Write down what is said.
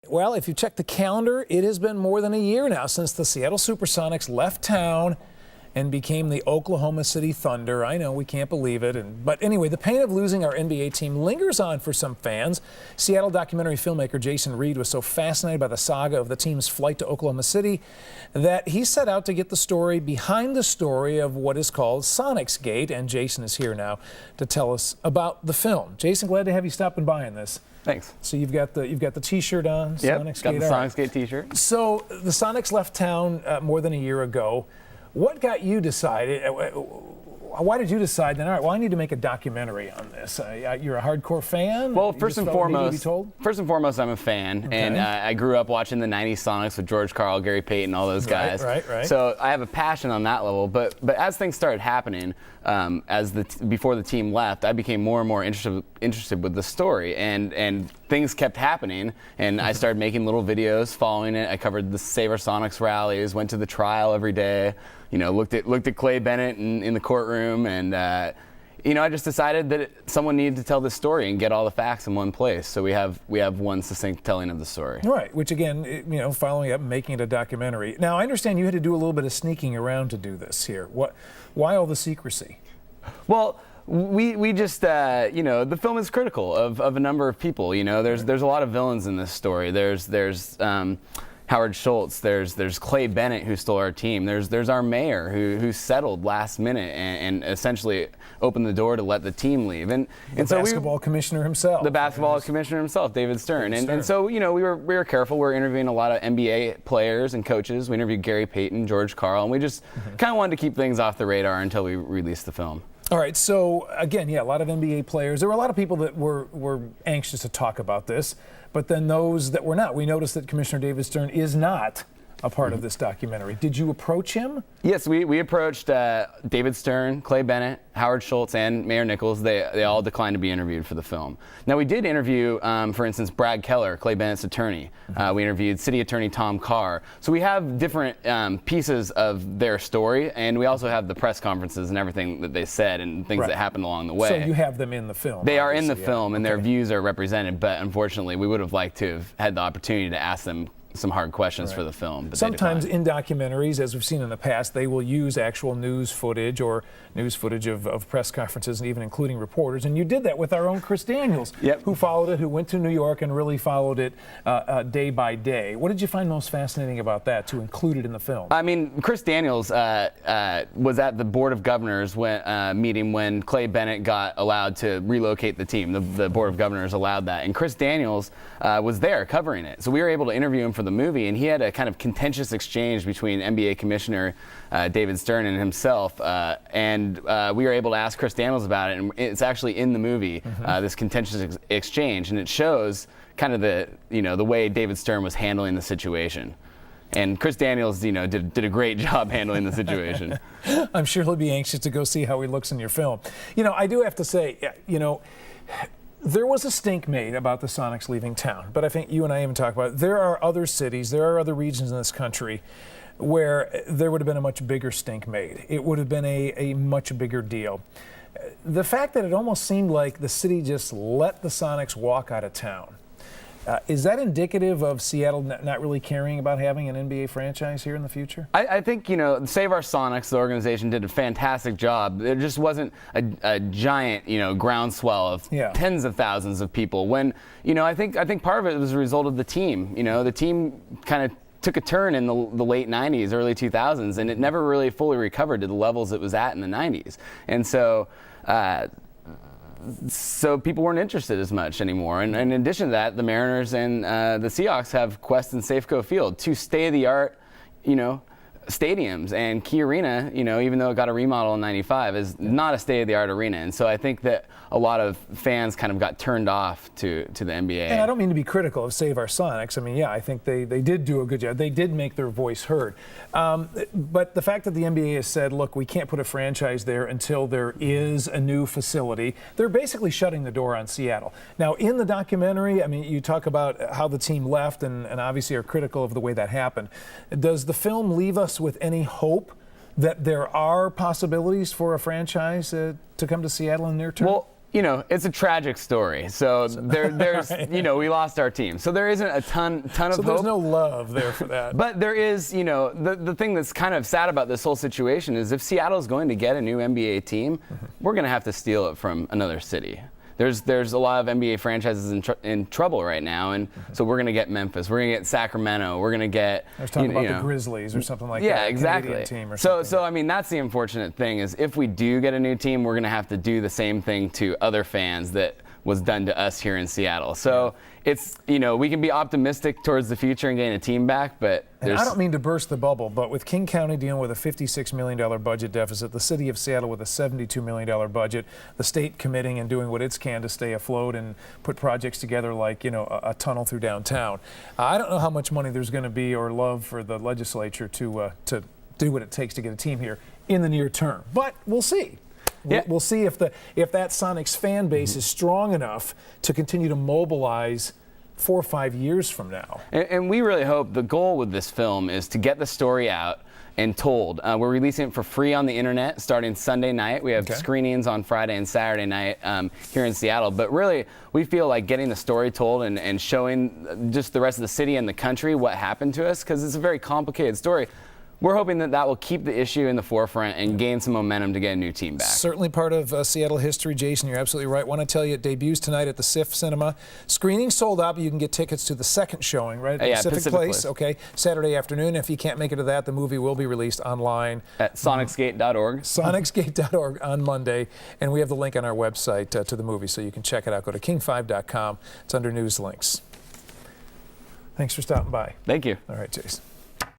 Well, if you check the calendar, it has been more than a year now since the Seattle Supersonics left town and became the Oklahoma City Thunder. I know, we can't believe it. But anyway, the pain of losing our NBA team lingers on for some fans. Seattle documentary filmmaker Jason Reid was so fascinated by the saga of the team's flight to Oklahoma City that he set out to get the story behind the story of what is called Sonicsgate. And Jason is here now to tell us about the film. Jason, glad to have you stopping by on this. Thanks. So you've got the T-shirt on. Yep, Sonicsgate. got the Sonicsgate T-shirt. So the Sonics left town more than a year ago. What got you decided? Why did you decide then? All right, well, I need to make a documentary on this. You're a hardcore fan. Well, first and foremost, I'm a fan, okay. and I grew up watching the '90s Sonics with George Karl, Gary Payton, all those guys. Right. So I have a passion on that level. But as things started happening, before the team left, I became more and more interested with the story, and things kept happening, and I started making little videos following it. I covered the Save Our Sonics rallies, went to the trial every day. You know, looked at Clay Bennett in the courtroom, and I just decided that someone needed to tell this story and get all the facts in one place. So we have one succinct telling of the story. Right, which again, following up and making it a documentary. Now, I understand you had to do a little bit of sneaking around to do this here. Why all the secrecy? Well, we just the film is critical of a number of people. There's a lot of villains in this story. There's Howard Schultz, there's Clay Bennett, who stole our team. There's our mayor who settled last minute and essentially opened the door to let the team leave. And the basketball commissioner himself. The basketball commissioner himself, David Stern. And so we were careful. We were interviewing a lot of NBA players and coaches. We interviewed Gary Payton, George Karl, and we just kind of wanted to keep things off the radar until we released the film. All right, so again, a lot of NBA players. There were a lot of people that were anxious to talk about this, but then those that were not. We noticed that Commissioner David Stern is not a part of this documentary. Did you approach him? Yes, we approached David Stern, Clay Bennett, Howard Schultz, and Mayor Nichols. They all declined to be interviewed for the film. Now, we did interview, for instance, Brad Keller, Clay Bennett's attorney. We interviewed City Attorney Tom Carr. So we have different pieces of their story, and we also have the press conferences and everything that they said and things that happened along the way. So you have them in the film. They are in the film, and their views are represented, but unfortunately, we would have liked to have had the opportunity to ask them some hard questions for the film. But sometimes in documentaries, as we've seen in the past, they will use actual news footage or news footage of press conferences and even including reporters. And you did that with our own Chris Daniels, who followed it, who went to New York and really followed it day by day. What did you find most fascinating about that, to include it in the film? I mean, Chris Daniels was at the Board of Governors meeting when Clay Bennett got allowed to relocate the team. The Board of Governors allowed that. And Chris Daniels was there covering it. So we were able to interview him for the movie, and he had a kind of contentious exchange between NBA Commissioner David Stern and himself, and we were able to ask Chris Daniels about it, and it's actually in the movie, this contentious exchange, and it shows kind of the way David Stern was handling the situation. And Chris Daniels, did a great job handling the situation. I'm sure he'll be anxious to go see how he looks in your film. I do have to say, there was a stink made about the Sonics leaving town, but I think you and I even talked about it. There are other cities, there are other regions in this country where there would have been a much bigger stink made. It would have been a much bigger deal. The fact that it almost seemed like the city just let the Sonics walk out of town, is that indicative of Seattle not really caring about having an NBA franchise here in the future? I think, Save Our Sonics, the organization, did a fantastic job. There just wasn't a giant, groundswell of tens of thousands of people. When, I think part of it was a result of the team. The team kind of took a turn in the late 90s, early 2000s, and it never really fully recovered to the levels it was at in the 90s. And so people weren't interested as much anymore. And in addition to that, the Mariners and the Seahawks have Quest and Safeco Field, two state-of-the-art, stadiums. And Key Arena, even though it got a remodel in '95, is not a state-of-the-art arena. And so I think that a lot of fans kind of got turned off to the NBA. And I don't mean to be critical of Save Our Sonics. I mean, I think they did do a good job. They did make their voice heard. But the fact that the NBA has said, look, we can't put a franchise there until there is a new facility, they're basically shutting the door on Seattle. Now, in the documentary, I mean, you talk about how the team left and obviously are critical of the way that happened. Does the film leave us with any hope that there are possibilities for a franchise to come to Seattle in the near term? Well, you know, it's a tragic story. So there's, you know, we lost our team. So there isn't a ton of hope. So there's no love there for that. But there is, you know, the thing that's kind of sad about this whole situation is if Seattle's going to get a new NBA team, we're going to have to steal it from another city. There's a lot of NBA franchises in trouble right now, and so we're going to get Memphis, we're going to get Sacramento, we're going to get. I was talking about the Grizzlies or something like that. Yeah, exactly. Canadian team or so something. I mean, that's the unfortunate thing is if we do get a new team, we're going to have to do the same thing to other fans that was done to us here in Seattle. So it's, you know, we can be optimistic towards the future and getting a team back, but and I don't mean to burst the bubble, but with King County dealing with a $56 million budget deficit, the city of Seattle with a $72 million budget, the state committing and doing what it can to stay afloat and put projects together like, you know, a tunnel through downtown. I don't know how much money there's going to be or love for the legislature to do what it takes to get a team here in the near term, but we'll see. Yeah. We'll see if that Sonics fan base is strong enough to continue to mobilize 4 or 5 years from now. And we really hope the goal with this film is to get the story out and told. We're releasing it for free on the internet starting Sunday night. We have screenings on Friday and Saturday night here in Seattle. But really, we feel like getting the story told and showing just the rest of the city and the country what happened to us, because it's a very complicated story. We're hoping that will keep the issue in the forefront and gain some momentum to get a new team back. Certainly part of Seattle history, Jason. You're absolutely right. Want to tell you, it debuts tonight at the SIFF Cinema. Screening sold out, but you can get tickets to the second showing, right? At Pacific Place. Okay, Saturday afternoon. If you can't make it to that, the movie will be released online at Sonicsgate.org. Sonicsgate.org on Monday, and we have the link on our website to the movie, so you can check it out. Go to king5.com. It's under news links. Thanks for stopping by. Thank you. All right, Jason.